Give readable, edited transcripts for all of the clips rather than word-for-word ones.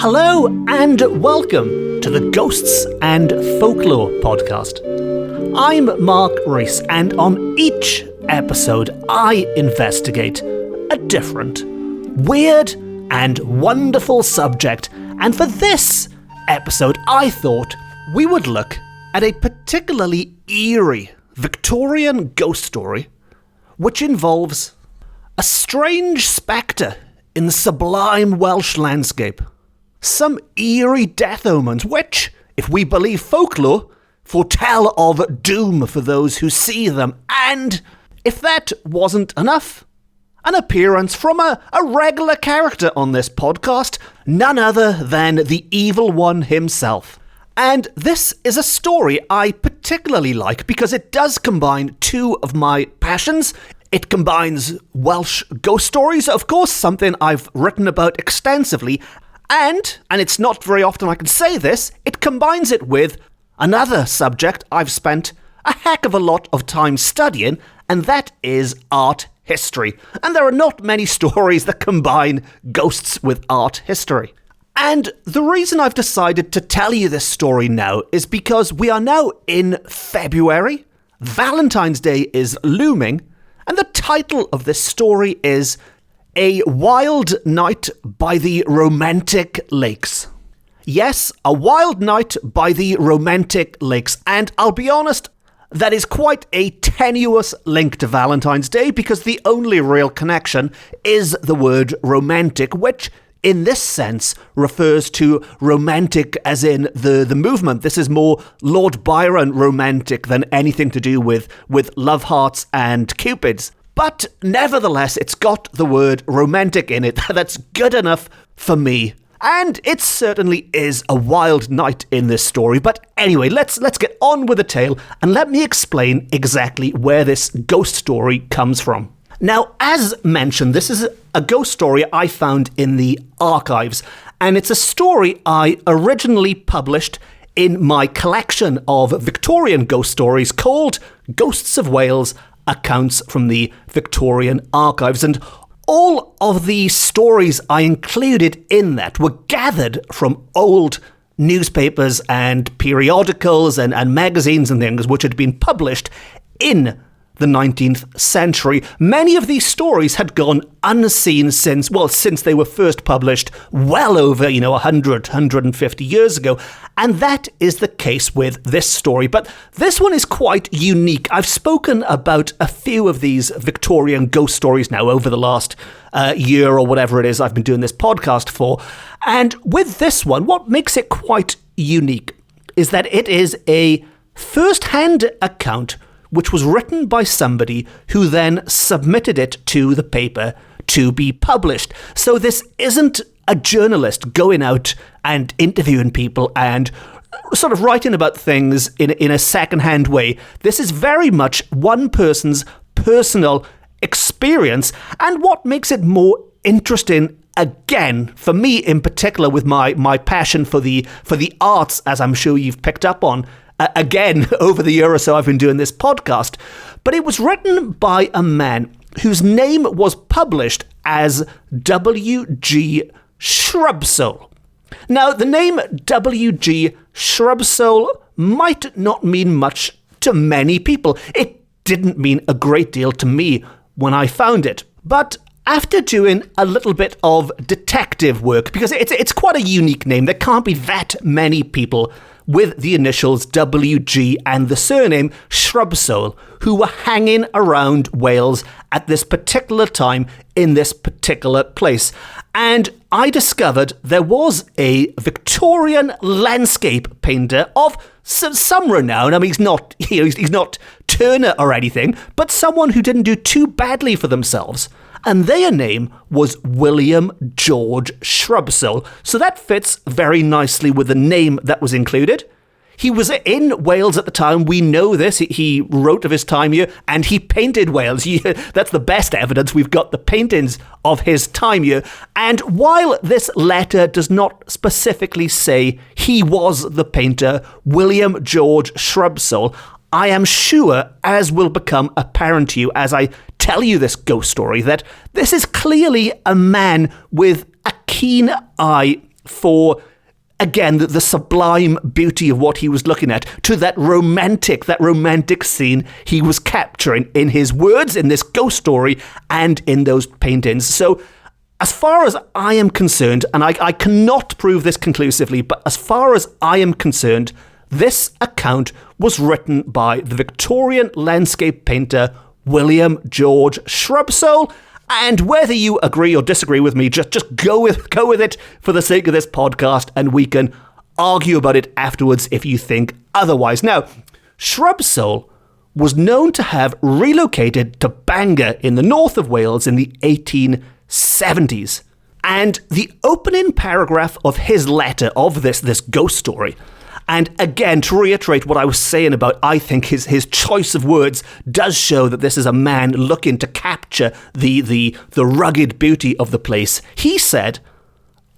Hello and welcome to the Ghosts and Folklore podcast. I'm Mark Rees, and on each episode I investigate a different, weird and wonderful subject. And for this episode I thought we would look at a particularly eerie Victorian ghost story which involves a strange spectre in the sublime Welsh landscape. Some eerie death omens which, if we believe folklore, foretell of doom for those who see them. And if that wasn't enough, an appearance from a regular character on this podcast, none other than the evil one himself. And this is a story I particularly like because it does combine two of my passions. It combines Welsh ghost stories, of course, something I've written about extensively, and it's not very often I can say this, it combines it with another subject I've spent a heck of a lot of time studying, and that is art history. And there are not many stories that combine ghosts with art history. And the reason I've decided to tell you this story now is because we are now in February, Valentine's Day is looming, and the title of this story is A Wild Night by the Romantic Lakes. Yes, A Wild Night by the Romantic Lakes. And I'll be honest, that is quite a tenuous link to Valentine's Day because the only real connection is the word romantic, which in this sense refers to romantic as in the movement. This is more Lord Byron romantic than anything to do with love hearts and cupids. But nevertheless, it's got the word romantic in it. That's good enough for me. And it certainly is a wild night in this story. But anyway, let's get on with the tale and let me explain exactly where this ghost story comes from. Now, as mentioned, this is a ghost story I found in the archives, and it's a story I originally published in my collection of Victorian ghost stories called Ghosts of Wales, Accounts from the Victorian Archives. And all of the stories I included in that were gathered from old newspapers and periodicals and magazines and things which had been published in the 19th century. Many of these stories had gone unseen since they were first published well over, 100, 150 years ago. And that is the case with this story. But this one is quite unique. I've spoken about a few of these Victorian ghost stories now over the last year or whatever it is I've been doing this podcast for. And with this one, what makes it quite unique is that it is a first-hand account which was written by somebody who then submitted it to the paper to be published. So this isn't a journalist going out and interviewing people and sort of writing about things in a second-hand way. This is very much one person's personal experience, and what makes it more interesting, again, for me in particular, with my passion for the arts, as I'm sure you've picked up on, again, over the year or so I've been doing this podcast, but it was written by a man whose name was published as W.G. Shrubsole. Now, the name W.G. Shrubsole might not mean much to many people. It didn't mean a great deal to me when I found it. But after doing a little bit of detective work, because it's quite a unique name, there can't be that many people with the initials WG and the surname Shrubsole who were hanging around Wales at this particular time in this particular place. And I discovered there was a Victorian landscape painter of some renown. I mean, he's not Turner or anything, but someone who didn't do too badly for themselves. And their name was William George Shrubsole. So that fits very nicely with the name that was included. He was in Wales at the time. We know this. He wrote of his time here, and he painted Wales. That's the best evidence. We've got the paintings of his time here. And while this letter does not specifically say he was the painter, William George Shrubsole, I am sure, as will become apparent to you as I tell you this ghost story, that this is clearly a man with a keen eye for, again, the sublime beauty of what he was looking at, to that romantic scene he was capturing in his words, in this ghost story, and in those paintings. So, as far as I am concerned, and I cannot prove this conclusively, but as far as I am concerned, this account was written by the Victorian landscape painter William George Shrubsole, and whether you agree or disagree with me, just go with it for the sake of this podcast, and we can argue about it afterwards if you think otherwise. Now, Shrubsole was known to have relocated to Bangor in the north of Wales in the 1870s. And the opening paragraph of his letter, of this ghost story, and again, to reiterate what I was saying about, I think his choice of words does show that this is a man looking to capture the rugged beauty of the place. He said,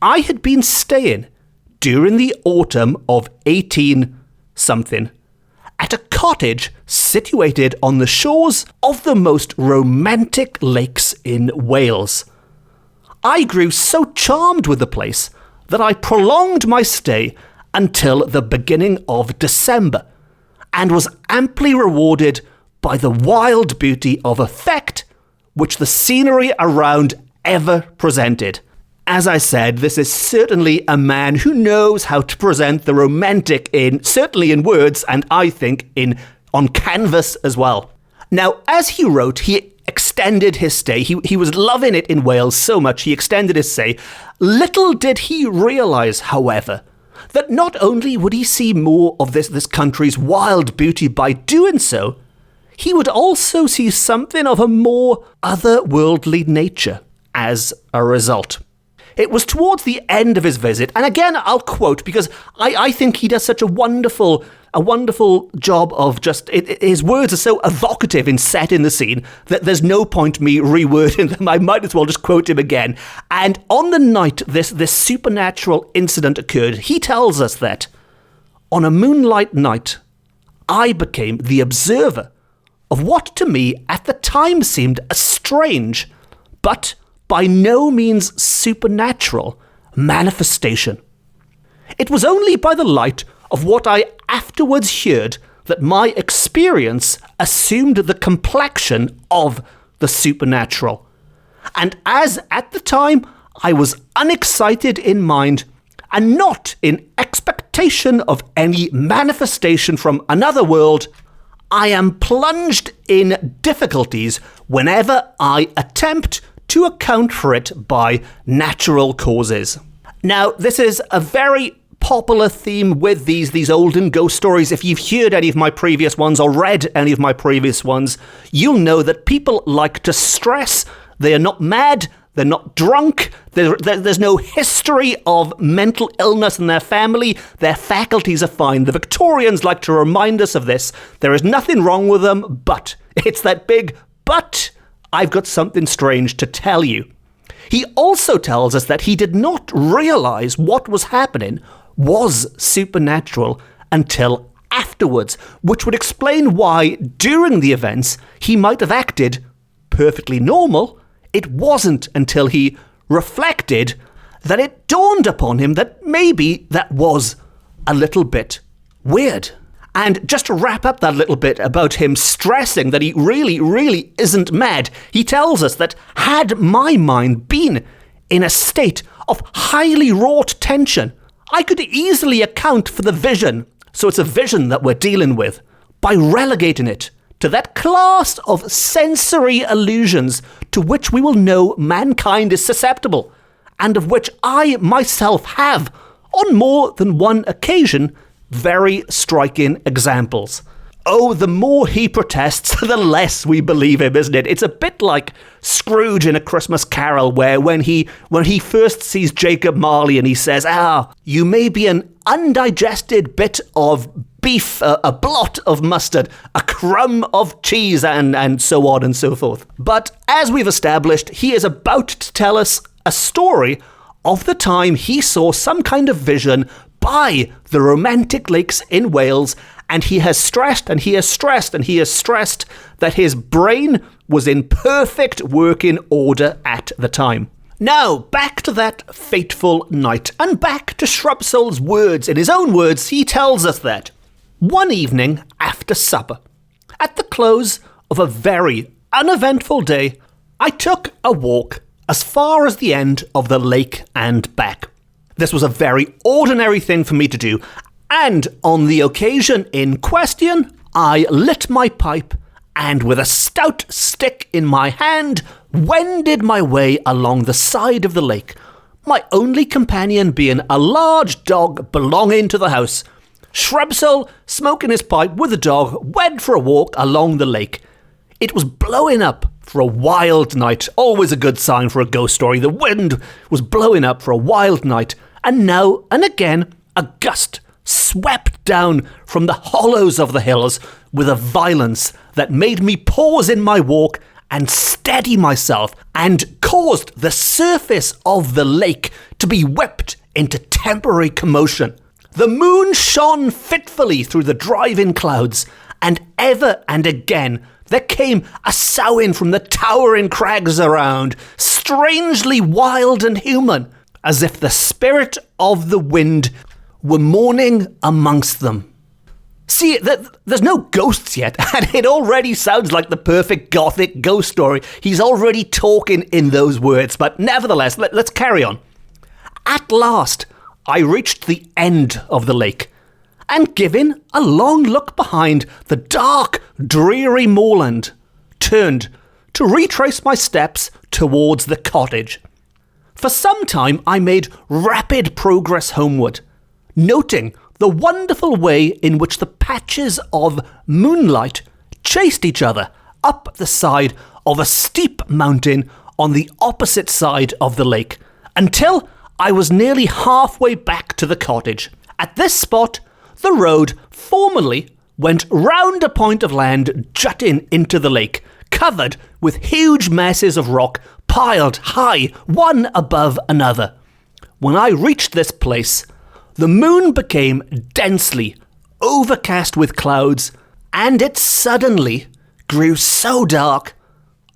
"I had been staying during the autumn of 18-something at a cottage situated on the shores of the most romantic lakes in Wales. I grew so charmed with the place that I prolonged my stay until the beginning of December, and was amply rewarded by the wild beauty of effect which the scenery around ever presented." As I said, this is certainly a man who knows how to present the romantic certainly in words, and I think on canvas as well. Now, as he wrote, he extended his stay. He was loving it in Wales so much, he extended his stay. Little did he realise, however, that not only would he see more of this country's wild beauty by doing so, he would also see something of a more otherworldly nature as a result. It was towards the end of his visit, and again I'll quote because I think he does such a wonderful job of his words are so evocative in setting the scene that there's no point me rewording them. I might as well just quote him again. And on the night this supernatural incident occurred, he tells us that, "On a moonlight night, I became the observer of what to me at the time seemed a strange, but by no means supernatural manifestation. It was only by the light of what I afterwards heard that my experience assumed the complexion of the supernatural. And as at the time I was unexcited in mind, and not in expectation of any manifestation from another world, I am plunged in difficulties whenever I attempt to account for it by natural causes." Now, this is a very popular theme with these olden ghost stories. If you've heard any of my previous ones or read any of my previous ones, you'll know that people like to stress they are not mad, they're not drunk, there's no history of mental illness in their family, their faculties are fine. The Victorians like to remind us of this. There is nothing wrong with them, but it's that big but. I've got something strange to tell you. He also tells us that he did not realise what was happening was supernatural until afterwards, which would explain why, during the events, he might have acted perfectly normal. It wasn't until he reflected that it dawned upon him that maybe that was a little bit weird. And just to wrap up that little bit about him stressing that he really isn't mad, he tells us that had my mind been in a state of highly wrought tension, I could easily account for the vision, so it's a vision that we're dealing with, by relegating it to that class of sensory illusions to which we will know mankind is susceptible, and of which I myself have, on more than one occasion, very striking examples. Oh, the more he protests, the less we believe him, isn't it? It's a bit like Scrooge in A Christmas Carol, where when he first sees Jacob Marley and he says, you may be an undigested bit of beef, a blot of mustard, a crumb of cheese, and so on and so forth. But as we've established, he is about to tell us a story of the time he saw some kind of vision by the romantic lakes in Wales, and he has stressed that his brain was in perfect working order at the time. Now, back to that fateful night, and back to Shrubsole's words. In his own words, he tells us that one evening after supper, at the close of a very uneventful day, I took a walk as far as the end of the lake and back. This was a very ordinary thing for me to do, and on the occasion in question, I lit my pipe and with a stout stick in my hand, wended my way along the side of the lake, my only companion being a large dog belonging to the house. Shrubsole, smoking his pipe with the dog, went for a walk along the lake. It was blowing up for a wild night, always a good sign for a ghost story. The wind was blowing up for a wild night, and now and again a gust swept down from the hollows of the hills with a violence that made me pause in my walk and steady myself, and caused the surface of the lake to be whipped into temporary commotion. The moon shone fitfully through the driving clouds, and ever and again there came a soughing from the towering crags around, strangely wild and human, as if the spirit of the wind were mourning amongst them. See, there's no ghosts yet, and it already sounds like the perfect gothic ghost story. He's already talking in those words, but nevertheless, let's carry on. At last, I reached the end of the lake, and giving a long look behind the dark, dreary moorland, turned to retrace my steps towards the cottage. For some time, I made rapid progress homeward, noting the wonderful way in which the patches of moonlight chased each other up the side of a steep mountain on the opposite side of the lake, until I was nearly halfway back to the cottage. At this spot, the road formerly went round a point of land jutting into the lake, covered with huge masses of rock piled high, one above another. When I reached this place, the moon became densely overcast with clouds, and it suddenly grew so dark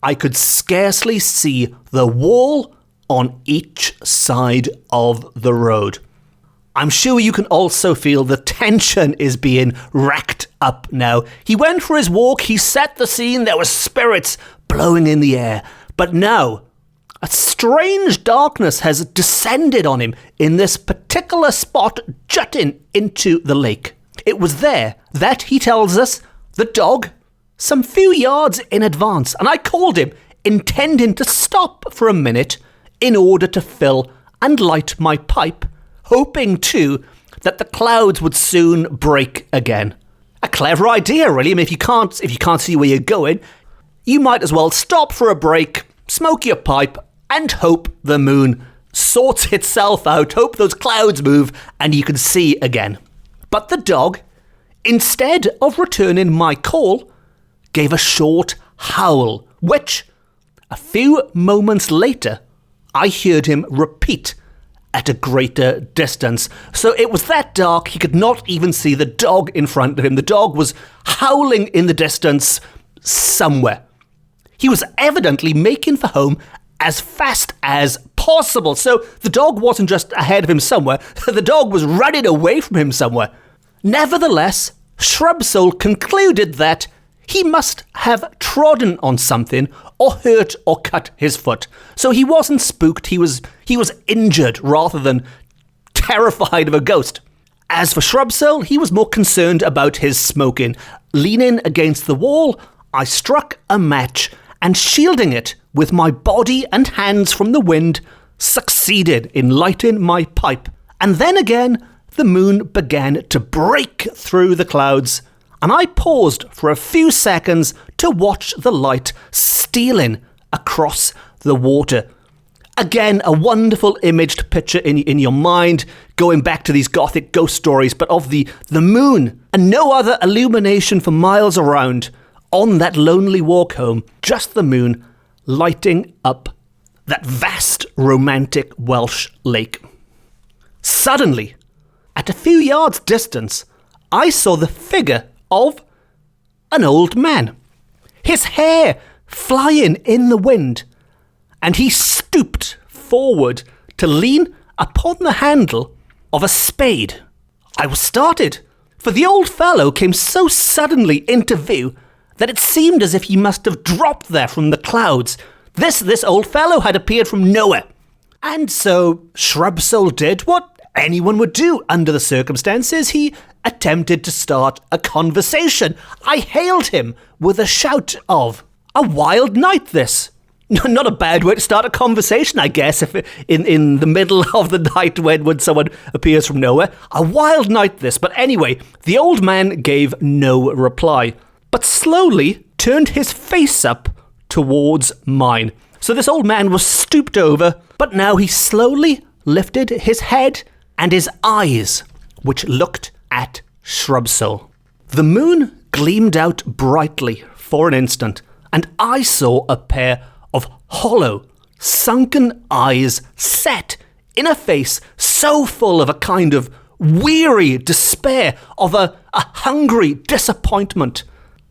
I could scarcely see the wall on each side of the road. I'm sure you can also feel the tension is being racked up now. He went for his walk, he set the scene, there were spirits blowing in the air, but now a strange darkness has descended on him in this particular spot jutting into the lake. It was there that, he tells us, the dog, some few yards in advance, and I called him, intending to stop for a minute in order to fill and light my pipe, hoping too that the clouds would soon break again. A clever idea, really. I mean, if you can't see where you're going, you might as well stop for a break, smoke your pipe, and hope the moon sorts itself out, hope those clouds move, and you can see again. But the dog, instead of returning my call, gave a short howl, which, a few moments later, I heard him repeat at a greater distance. So it was that dark, he could not even see the dog in front of him. The dog was howling in the distance somewhere. He was evidently making for home as fast as possible. So the dog wasn't just ahead of him somewhere, the dog was running away from him somewhere. Nevertheless, Shrubsole concluded that he must have trodden on something or hurt or cut his foot. So he wasn't spooked, he was injured rather than terrified of a ghost. As for Shrubsole, he was more concerned about his smoking. Leaning against the wall, I struck a match and, shielding it with my body and hands from the wind, succeeded in lighting my pipe. And then again, the moon began to break through the clouds, and I paused for a few seconds to watch the light stealing across the water. Again, a wonderful imaged picture in your mind, going back to these gothic ghost stories, but of the moon and no other illumination for miles around. On that lonely walk home, just the moon lighting up that vast romantic Welsh lake. Suddenly, at a few yards distance, I saw the figure of an old man, his hair flying in the wind, and he stooped forward to lean upon the handle of a spade. I was startled, for the old fellow came so suddenly into view that it seemed as if he must have dropped there from the clouds. This old fellow had appeared from nowhere. And so Shrubsole did what anyone would do under the circumstances. He attempted to start a conversation. I hailed him with a shout of, "A wild night this." Not a bad way to start a conversation, I guess, if in the middle of the night when someone appears from nowhere. A wild night this. But anyway, the old man gave no reply, but slowly turned his face up towards mine. So this old man was stooped over, but now he slowly lifted his head and his eyes, which looked at Shrubsole. The moon gleamed out brightly for an instant, and I saw a pair of hollow, sunken eyes set in a face so full of a kind of weary despair, of a hungry disappointment,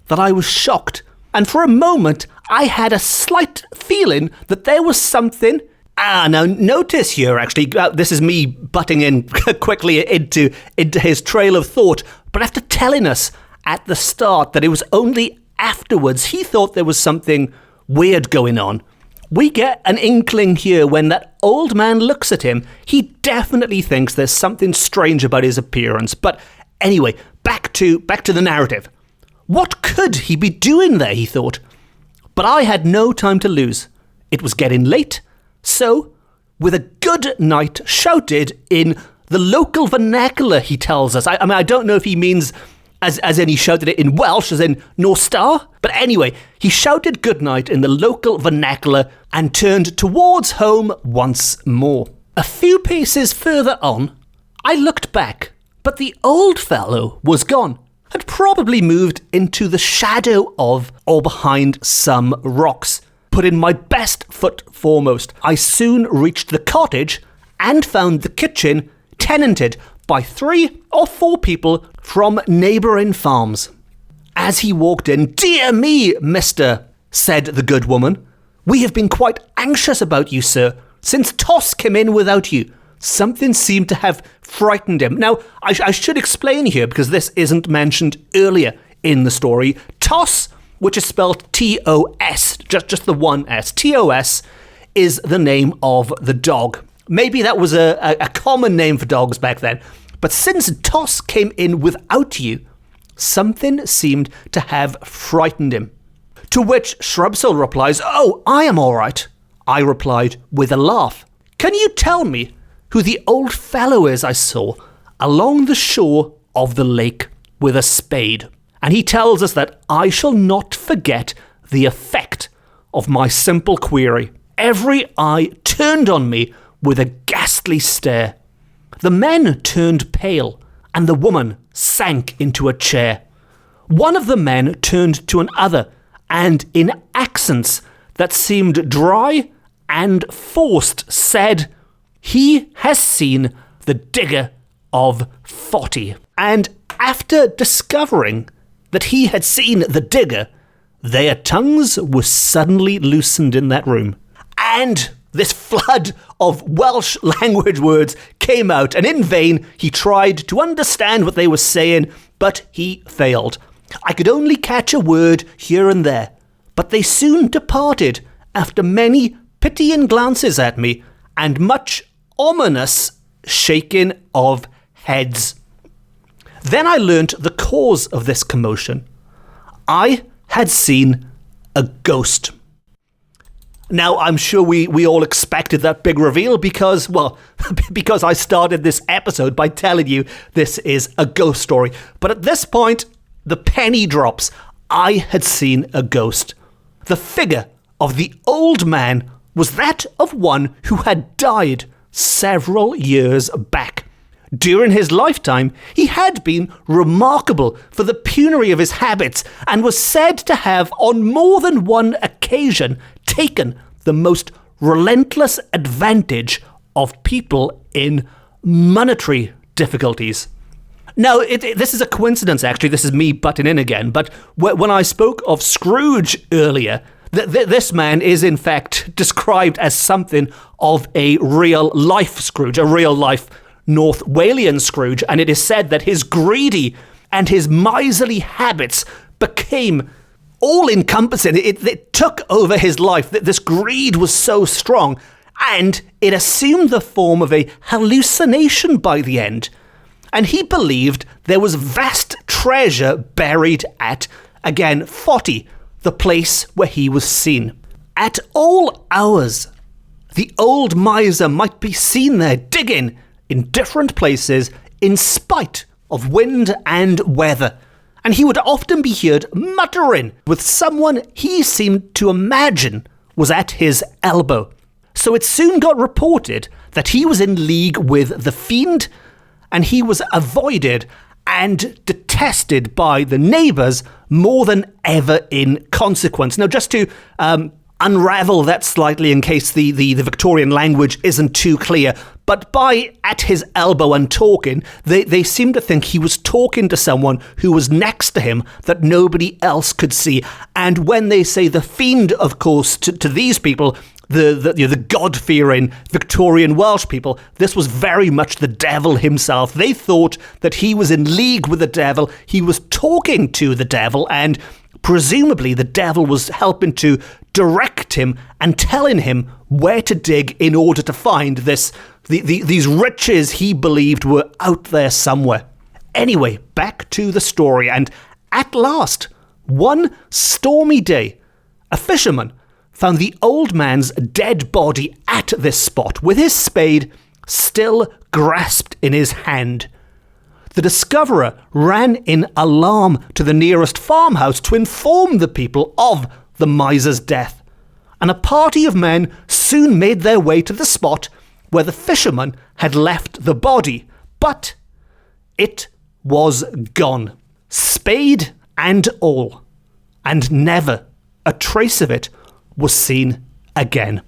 that I was shocked. And for a moment, I had a slight feeling that there was something. Now notice here, actually, this is me butting in quickly into his trail of thought, but after telling us at the start that it was only afterwards he thought there was something weird going on, we get an inkling here when that old man looks at him. He definitely thinks there's something strange about his appearance. But anyway, back to the narrative. What could he be doing there, he thought. But I had no time to lose. It was getting late, so, with a good night shouted in the local vernacular, he tells us. I mean, I don't know if he means as in he shouted it in Welsh, as in North Star. But anyway, he shouted goodnight in the local vernacular and turned towards home once more. A few paces further on, I looked back, but the old fellow was gone, had probably moved into the shadow of or behind some rocks. Putting my best foot foremost, I soon reached the cottage and found the kitchen tenanted by 3 or 4 people from neighbouring farms. As he walked in, "Dear me, mister," said the good woman, "we have been quite anxious about you, sir, since Toss came in without you. Something seemed to have frightened him." Now, I should explain here, because this isn't mentioned earlier in the story. Toss, which is spelled T-O-S, just the one S. T-O-S is the name of the dog. Maybe that was a common name for dogs back then. But since Toss came in without you, something seemed to have frightened him. To which Shrubsole replies, "Oh, I am all right," I replied with a laugh. "Can you tell me who the old fellow is I saw along the shore of the lake with a spade?" And he tells us that I shall not forget the effect of my simple query. Every eye turned on me with a ghastly stare. The men turned pale, and the woman sank into a chair. One of the men turned to another, and in accents that seemed dry and forced said, "He has seen the digger of 40. And after discovering that he had seen the digger, their tongues were suddenly loosened in that room. And this flood of Welsh language words came out, and in vain he tried to understand what they were saying, but he failed. I could only catch a word here and there, but they soon departed after many pitying glances at me and much ominous shaking of heads. Then I learnt the cause of this commotion. I had seen a ghost. Now, I'm sure we all expected that big reveal because I started this episode by telling you this is a ghost story. But at this point, the penny drops. I had seen a ghost. The figure of the old man was that of one who had died several years back. During his lifetime, he had been remarkable for the penury of his habits and was said to have, on more than one occasion, taken the most relentless advantage of people in monetary difficulties. Now, this is a coincidence, actually. This is me butting in again. But when I spoke of Scrooge earlier, This man is in fact described as something of a real-life Scrooge, a real-life North Walian Scrooge, and it is said that his greedy and his miserly habits became all-encompassing. It took over his life. This greed was so strong, and it assumed the form of a hallucination by the end. And he believed there was vast treasure buried at, again, Foti, the place where he was seen. At all hours, the old miser might be seen there digging in different places in spite of wind and weather. And he would often be heard muttering with someone he seemed to imagine was at his elbow. So it soon got reported that he was in league with the fiend, and he was avoided and detested by the neighbours more than ever in consequence. Now, just to unravel that slightly in case the Victorian language isn't too clear, but by at his elbow and talking, they seem to think he was talking to someone who was next to him that nobody else could see. And when they say the fiend, of course, to these people, the God-fearing Victorian Welsh people, this was very much the devil himself. They thought that he was in league with the devil, he was talking to the devil, and presumably the devil was helping to direct him and telling him where to dig in order to find these riches he believed were out there somewhere. Anyway, back to the story, and at last, one stormy day, a fisherman found the old man's dead body at this spot, with his spade still grasped in his hand. The discoverer ran in alarm to the nearest farmhouse to inform the people of the miser's death, and a party of men soon made their way to the spot where the fisherman had left the body, but it was gone, spade and all, and never a trace of it was seen again.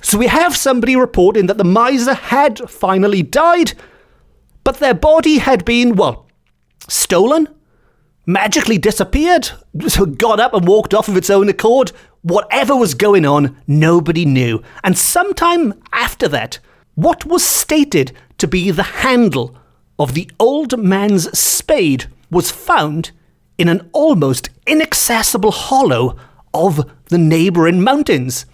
So we have somebody reporting that the miser had finally died, but their body had been, stolen, magically disappeared, so got up and walked off of its own accord. Whatever was going on, nobody knew. And sometime after that, what was stated to be the handle of the old man's spade was found in an almost inaccessible hollow of the neighbouring mountains.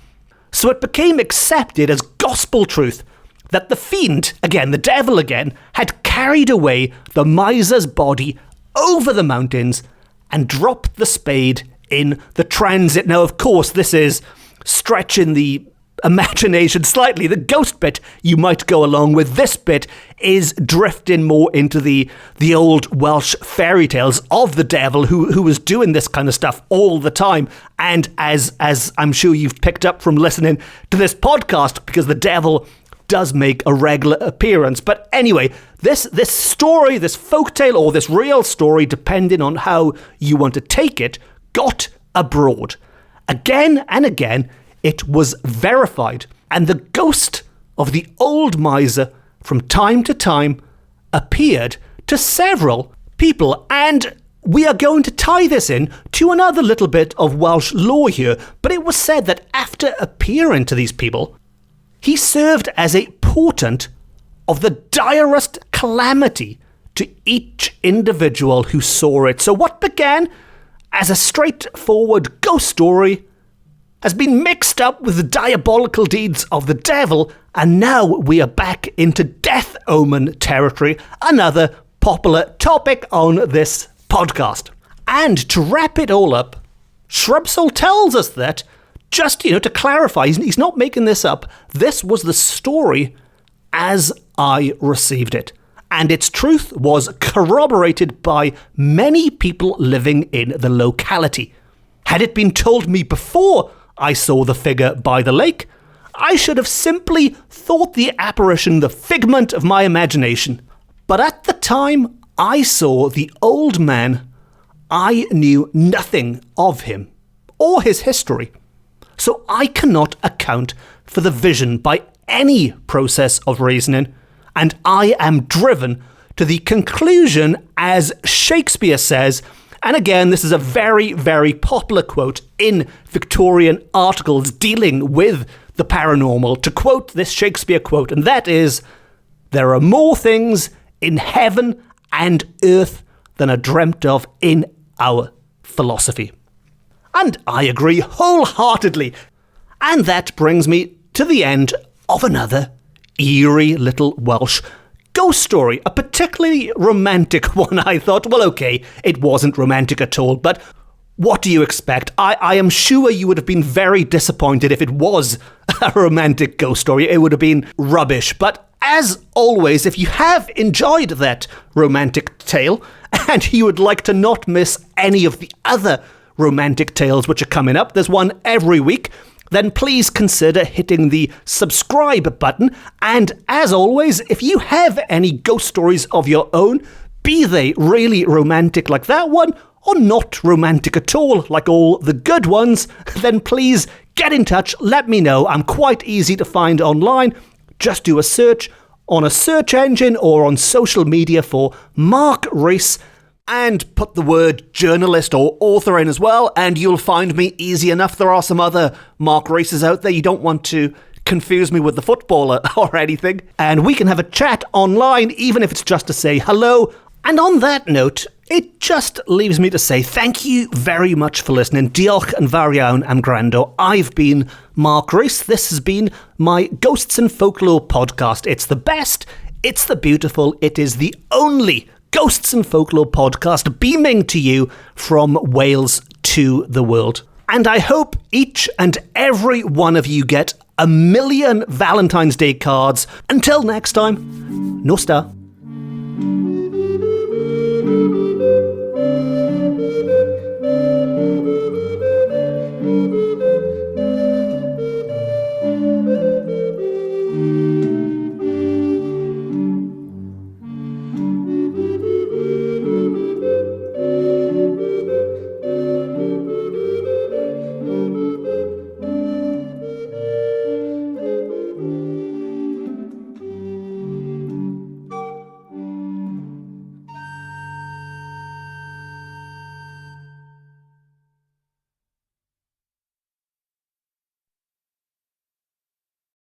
So it became accepted as gospel truth that the fiend, again, the devil again, had carried away the miser's body over the mountains and dropped the spade in the transit. Now, of course, this is stretching the imagination slightly. The ghost bit you might go along with. This bit is drifting more into the old Welsh fairy tales of the devil who was doing this kind of stuff all the time. And as I'm sure you've picked up from listening to this podcast, because the devil does make a regular appearance. But anyway, this story, this folktale, or this real story, depending on how you want to take it, got abroad. Again and again, it was verified, and the ghost of the old miser from time to time appeared to several people. And we are going to tie this in to another little bit of Welsh lore here, but it was said that after appearing to these people, he served as a portent of the direst calamity to each individual who saw it. So what began as a straightforward ghost story has been mixed up with the diabolical deeds of the devil, and now we are back into death omen territory, another popular topic on this podcast. And to wrap it all up, Shrubsoul tells us that, just, to clarify, he's not making this up, this was the story as I received it. And its truth was corroborated by many people living in the locality. Had it been told me before I saw the figure by the lake, I should have simply thought the apparition the figment of my imagination. But at the time I saw the old man, I knew nothing of him or his history. So I cannot account for the vision by any process of reasoning, and I am driven to the conclusion, as Shakespeare says, And again, this is a very, very popular quote in Victorian articles dealing with the paranormal. To quote this Shakespeare quote, and that is, "There are more things in heaven and earth than are dreamt of in our philosophy." And I agree wholeheartedly. And that brings me to the end of another eerie little Welsh ghost story. A particularly romantic one, I thought. Well, okay, it wasn't romantic at all, but what do you expect? I am sure you would have been very disappointed if it was a romantic ghost story. It would have been rubbish. But as always, if you have enjoyed that romantic tale and you would like to not miss any of the other romantic tales which are coming up, there's one every week, then please consider hitting the subscribe button. And as always, if you have any ghost stories of your own, be they really romantic like that one, or not romantic at all like all the good ones, then please get in touch, let me know. I'm quite easy to find online. Just do a search on a search engine or on social media for Mark Rees, and put the word journalist or author in as well, and you'll find me easy enough. There are some other Mark Reeses out there. You don't want to confuse me with the footballer or anything. And we can have a chat online, even if it's just to say hello. And on that note, it just leaves me to say thank you very much for listening. Diolch yn fawr iawn am gwrando. I've been Mark Rees. This has been my Ghosts and Folklore podcast. It's the best, it's the beautiful, it is the only Ghosts and Folklore podcast beaming to you from Wales to the world. And I hope each and every one of you get 1 million Valentine's Day cards. Until next time, Nosta.